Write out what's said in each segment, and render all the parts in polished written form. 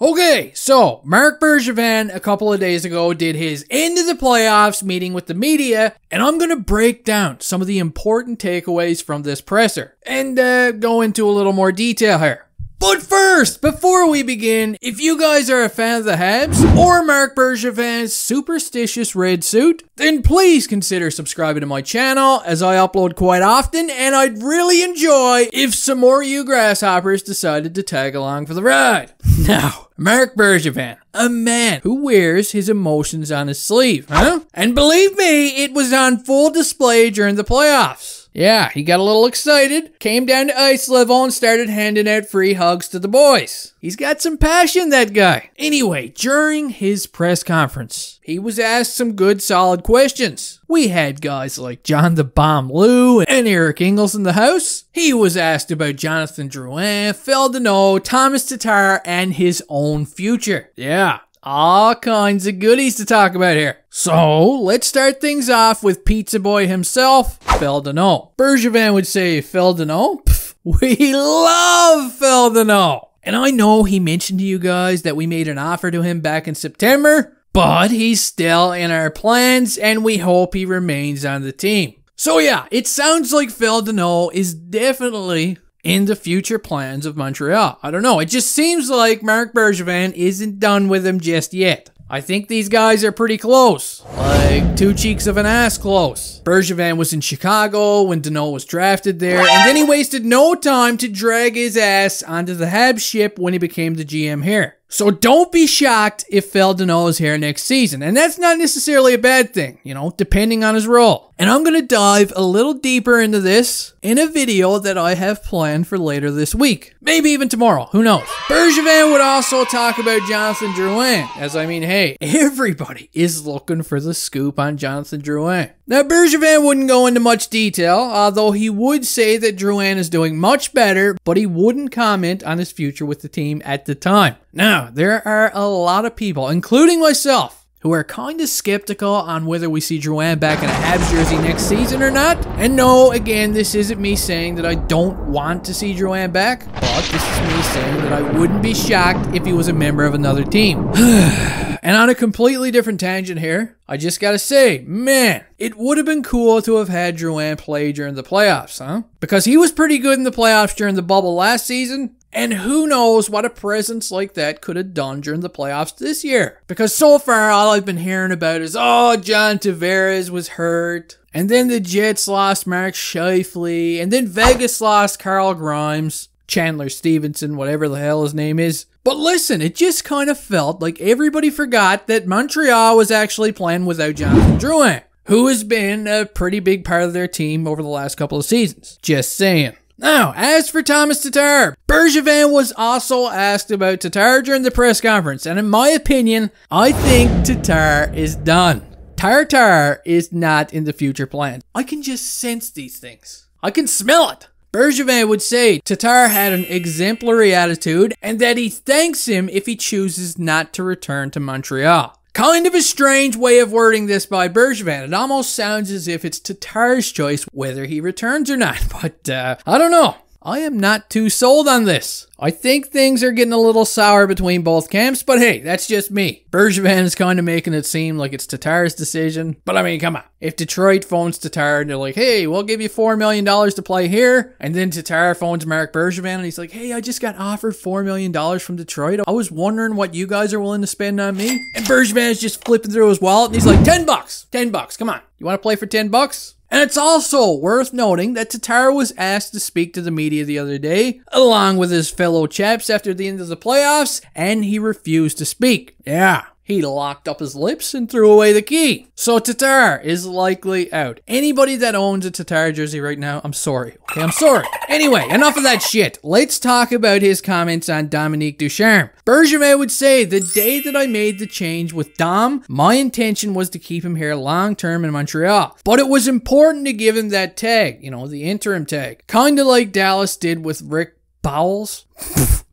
Okay, so Marc Bergevin a couple of days ago did his end of the playoffs meeting with the media, and I'm going to break down some of the important takeaways from this presser and go into a little more detail here. But first, before we begin, if you guys are a fan of the Habs or Marc Bergevin's superstitious red suit, then please consider subscribing to my channel as I upload quite often, and I'd really enjoy if some more of you grasshoppers decided to tag along for the ride. Now, Marc Bergevin, a man who wears his emotions on his sleeve, huh? And believe me, it was on full display during the playoffs. Yeah, he got a little excited, came down to ice level, and started handing out free hugs to the boys. He's got some passion, that guy. Anyway, during his press conference, he was asked some good, solid questions. We had guys like John the Bomb Lou and Eric Ingles in the house. He was asked about Jonathan Drouin, Phil Danault, Tomas Tatar, and his own future. Yeah. All kinds of goodies to talk about here. So, let's start things off with Pizza Boy himself, Phil Danault. Bergevin would say, Phil Danault? Pff, we love Phil Danault. And I know he mentioned to you guys that we made an offer to him back in September, but he's still in our plans and we hope he remains on the team. So yeah, it sounds like Phil Danault is definitely in the future plans of Montreal. I don't know. It just seems like Marc Bergevin isn't done with him just yet. I think these guys are pretty close. Like two cheeks of an ass close. Bergevin was in Chicago when Danault was drafted there, and then he wasted no time to drag his ass onto the Habs ship when he became the GM here. So don't be shocked if Phil Danault is here next season. And that's not necessarily a bad thing, you know, depending on his role. And I'm going to dive a little deeper into this in a video that I have planned for later this week. Maybe even tomorrow, who knows. Bergevin would also talk about Jonathan Drouin, as I mean, hey, everybody is looking for the scoop on Jonathan Drouin. Now, Bergevin wouldn't go into much detail, although he would say that Drouin is doing much better, but he wouldn't comment on his future with the team at the time. Now, there are a lot of people, including myself, who are kind of skeptical on whether we see Drouin back in a Habs jersey next season or not. And no, again, this isn't me saying that I don't want to see Drouin back, but this is me saying that I wouldn't be shocked if he was a member of another team. And on a completely different tangent here, I just gotta say, man, it would have been cool to have had Drouin play during the playoffs, huh? Because he was pretty good in the playoffs during the bubble last season. And who knows what a presence like that could have done during the playoffs this year. Because so far, all I've been hearing about is, oh, John Tavares was hurt. And then the Jets lost Mark Scheifele. And then Vegas lost Carl Grimes. Chandler Stevenson, whatever the hell his name is. But listen, it just kind of felt like everybody forgot that Montreal was actually playing without Jonathan Drouin, who has been a pretty big part of their team over the last couple of seasons. Just saying. Now, as for Tomas Tatar, Bergevin was also asked about Tatar during the press conference, and in my opinion, I think Tatar is done. Tatar is not in the future plans. I can just sense these things. I can smell it. Bergevin would say Tatar had an exemplary attitude and that he thanks him if he chooses not to return to Montreal. Kind of a strange way of wording this by Bergevin. It almost sounds as if it's Tatar's choice whether he returns or not. But, I don't know. I am not too sold on this. I think things are getting a little sour between both camps, but hey, that's just me. Bergevin is kind of making it seem like it's Tatar's decision. But I mean, come on. If Detroit phones Tatar and they're like, hey, we'll give you $4 million to play here. And then Tatar phones Marc Bergevin and he's like, hey, I just got offered $4 million from Detroit. I was wondering what you guys are willing to spend on me. And Bergevin is just flipping through his wallet and he's like, $10. $10. Come on. You want to play for $10? And it's also worth noting that Tatar was asked to speak to the media the other day, along with his fellow chaps after the end of the playoffs, and he refused to speak. Yeah, he locked up his lips and threw away the key. So Tatar is likely out. Anybody that owns a Tatar jersey right now, I'm sorry. Okay, I'm sorry. Anyway, enough of that shit. Let's talk about his comments on Dominique Ducharme. Bergevin would say, the day that I made the change with Dom, my intention was to keep him here long term in Montreal. But it was important to give him that tag, you know, the interim tag. Kinda like Dallas did with Rick Bowles.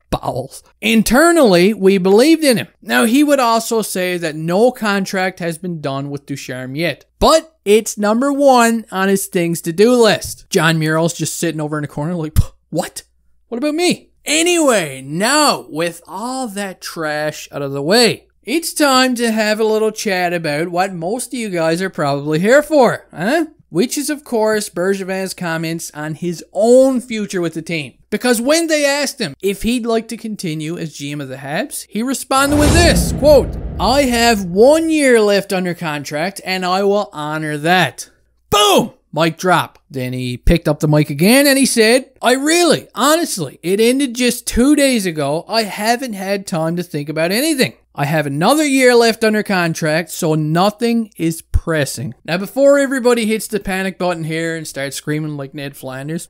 Bowles. Internally, we believed in him. Now, he would also say that no contract has been done with Ducharme yet, but it's number one on his things to do list. John Murrell's just sitting over in the corner like, what? What about me? Anyway, now with all that trash out of the way, it's time to have a little chat about what most of you guys are probably here for, huh? Which is, of course, Bergevin's comments on his own future with the team. Because when they asked him if he'd like to continue as GM of the Habs, he responded with this, quote, "I have 1 year left under contract and I will honor that." Boom! Mic drop. Then he picked up the mic again and he said, honestly, it ended just 2 days ago. I haven't had time to think about anything. I have another year left under contract, so nothing is pressing. Now, before everybody hits the panic button here and starts screaming like Ned Flanders,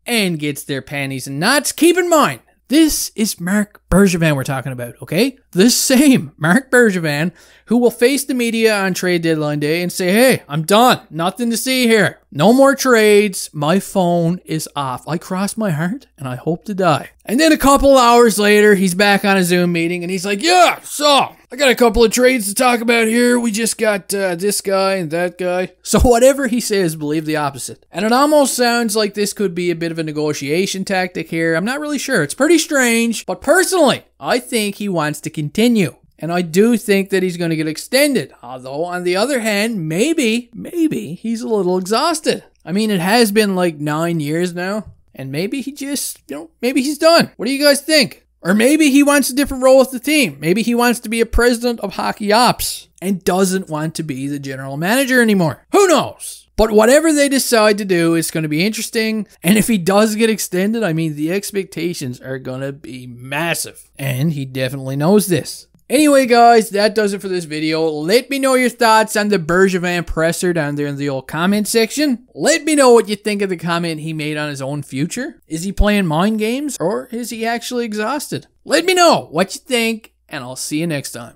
and gets their panties in knots, keep in mind, this is Marc Bergevin we're talking about, okay? The same Marc Bergevin who will face the media on trade deadline day and say, "Hey, I'm done. Nothing to see here. No more trades. My phone is off. I crossed my heart and I hope to die." And then a couple hours later, he's back on a Zoom meeting and he's like, "Yeah, so I got a couple of trades to talk about here. We just got this guy and that guy." So whatever he says, believe the opposite. And it almost sounds like this could be a bit of a negotiation tactic here. I'm not really sure. It's pretty strange. But personally, I think he wants to continue. And I do think that he's going to get extended. Although, on the other hand, maybe he's a little exhausted. I mean, it has been like 9 years now. And maybe he just, maybe he's done. What do you guys think? Or maybe he wants a different role with the team. Maybe he wants to be a president of hockey ops and doesn't want to be the general manager anymore. Who knows? But whatever they decide to do, it's going to be interesting. And if he does get extended, I mean, the expectations are going to be massive. And he definitely knows this. Anyway, guys, that does it for this video. Let me know your thoughts on the Bergevin presser down there in the old comment section. Let me know what you think of the comment he made on his own future. Is he playing mind games or is he actually exhausted? Let me know what you think, and I'll see you next time.